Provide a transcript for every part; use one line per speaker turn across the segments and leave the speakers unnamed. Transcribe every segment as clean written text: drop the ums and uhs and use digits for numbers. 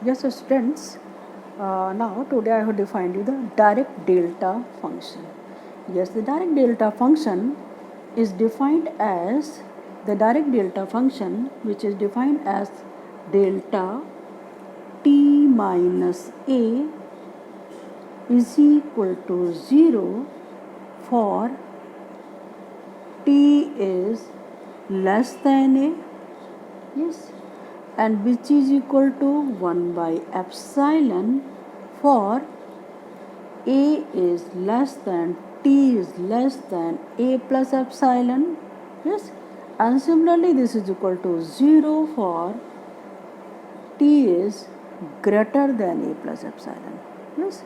Yes, so students, now today I have defined you the direct delta function. Yes, the direct delta function is defined as the direct delta function, which is defined as delta t minus a is equal to 0 for t is less than a, yes, and which is equal to 1 by epsilon for a is less than t is less than a plus epsilon, yes, and similarly this is equal to 0 for t is greater than a plus epsilon, yes.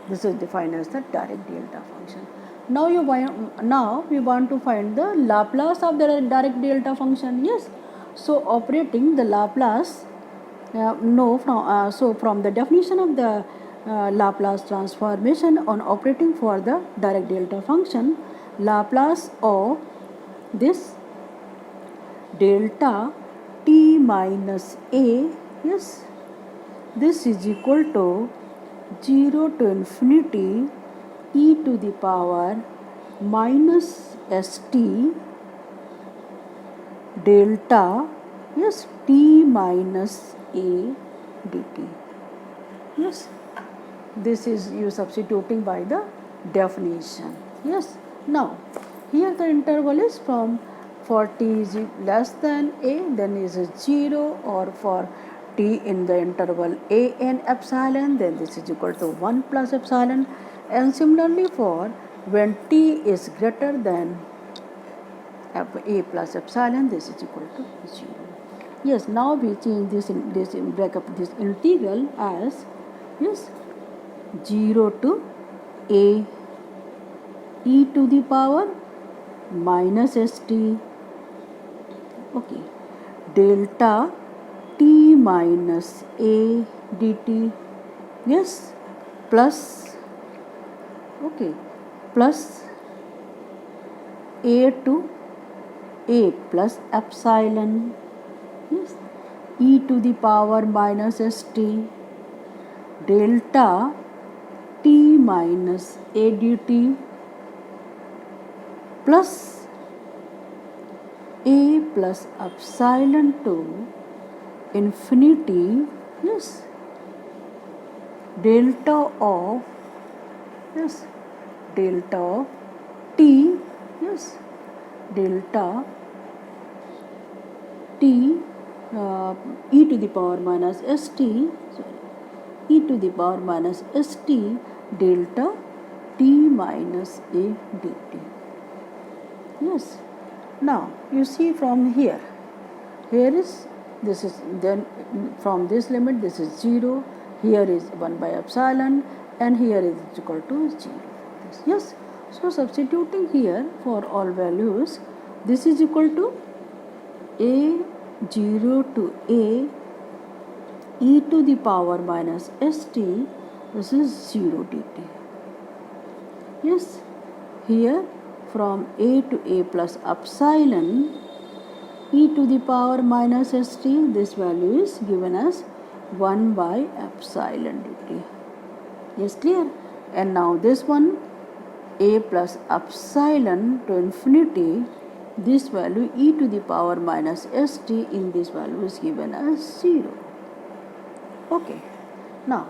This is defined as the direct delta function. Now we want to find the Laplace of the direct delta function, yes. So operating the Laplace, from the definition of the Laplace transformation on operating for the direct delta function, Laplace of this delta t minus a, yes, this is equal to 0 to infinity e to the power minus st delta, yes, t minus a dt, yes. This is you substituting by the definition, yes. Now here the interval is from for t is less than a, then is 0, or for t in the interval a and epsilon, then this is equal to 1 plus epsilon, and similarly for when t is greater than a plus epsilon, this is equal to 0. Yes, now we change this break up this integral as, yes, 0 to a e to the power minus st, okay, delta t minus a dt, yes, plus, okay, plus a to a plus epsilon, yes, e to the power minus st delta t minus a dt plus a plus epsilon to infinity, yes, delta of, yes, delta of t, yes, delta t e to the power minus st, sorry, e to the power minus st delta t minus a dt, yes. Now you see from here is this is, then from this limit this is 0, here is 1 by epsilon, and here is equal to 0, yes. So substituting here for all values, this is equal to a 0 to a e to the power minus st, this is 0 dt, yes. Here from a to a plus epsilon e to the power minus st, this value is given as 1 by epsilon dt, yes, clear. And now this one, a plus epsilon to infinity, this value e to the power minus st in this value is given as 0, okay. Now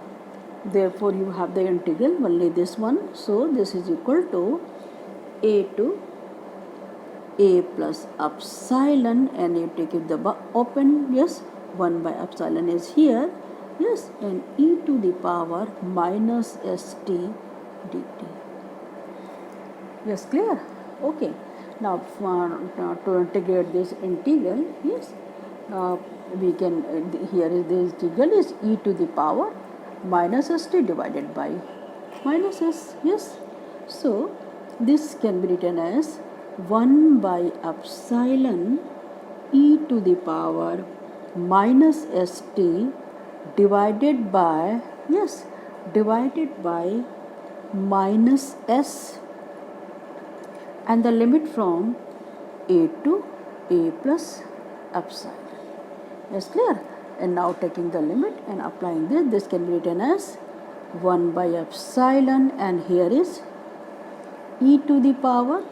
therefore you have the integral only this one, so this is equal to a to a plus epsilon, and you take it the open, yes, 1 by epsilon is here, yes, and e to the power minus st dt, yes, clear, okay. Now to integrate this integral, yes, we can here is the integral is e to the power minus st divided by minus s, yes. So this can be written as 1 by epsilon e to the power minus st divided by, yes, divided by minus s, and the limit from a to a plus epsilon, yes, clear. and now taking the limit and applying this can be written as 1 by epsilon, and here is e to the power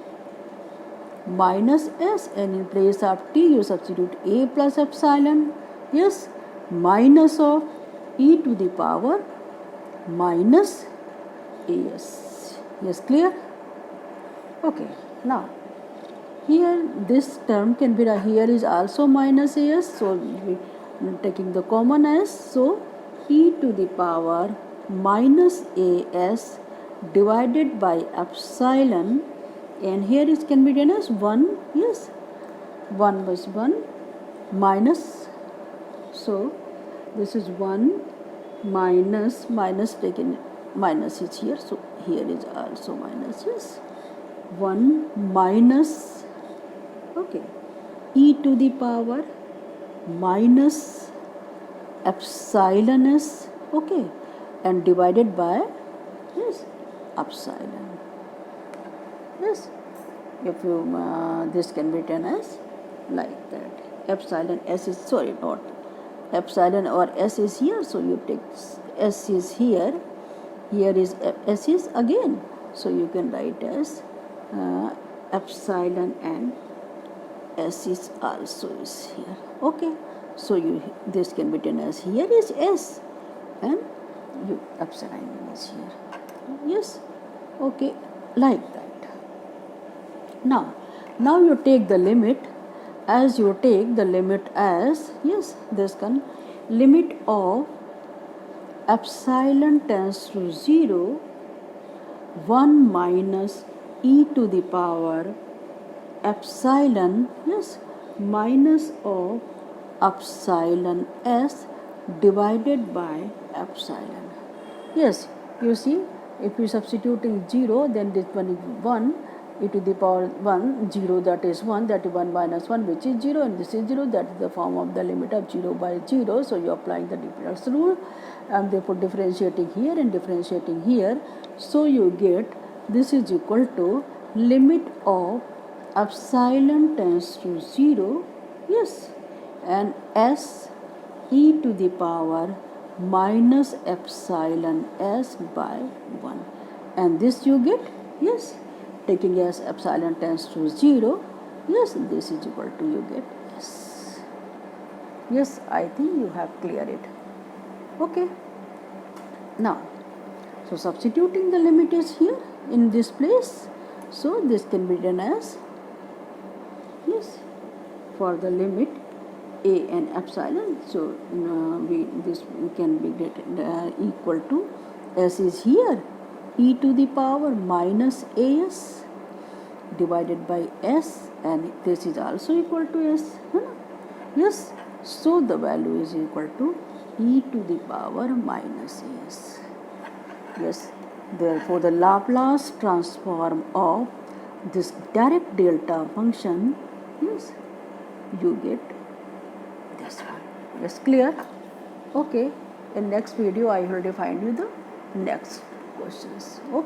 minus s, and in place of t you substitute a plus epsilon, yes, minus of e to the power minus as. Yes, clear? Okay, now here this term can be, here is also minus as, so we taking the common as, so e to the power minus as divided by epsilon, and here it can be written as 1, yes, 1 was 1 minus, so this is 1 minus taken, minus is here, so here is also minus, yes, 1 minus, okay, e to the power minus epsilon s, okay, and divided by, yes, epsilon, yes, if you this can be written as like that, epsilon s is, sorry, not epsilon or s is here, so you take s is here is s is again, so you can write as epsilon and s is also is here, okay, so you this can be written as here is s and you epsilon is here, yes, okay, like that. Now you take the limit, as you take the limit as, yes, this can limit of epsilon tends to 0, 1 minus e to the power epsilon, yes, minus of epsilon s divided by epsilon. Yes, you see, if you substituting 0, then this one is 1, e to the power 1, 0, that is 1, that is 1 minus 1, which is 0, and this is 0, that is the form of the limit of 0 by 0, so you are applying the difference rule, and therefore differentiating here and differentiating here, so you get this is equal to limit of epsilon tends to 0, yes, and s e to the power minus epsilon s by 1, and this you get, yes, taking as epsilon tends to 0, yes, this is equal to, you get yes. Yes, I think you have cleared it. Okay. Now, so substituting the limit is here in this place, so this can be written as, yes, for the limit a and epsilon, so this can be equal to, s is here, e to the power minus as divided by s, and this is also equal to s, yes, so the value is equal to e to the power minus as, yes, therefore the Laplace transform of this direct delta function, yes, you get this one. Yes, clear? Okay, in next video I will define you the next questions. Okay.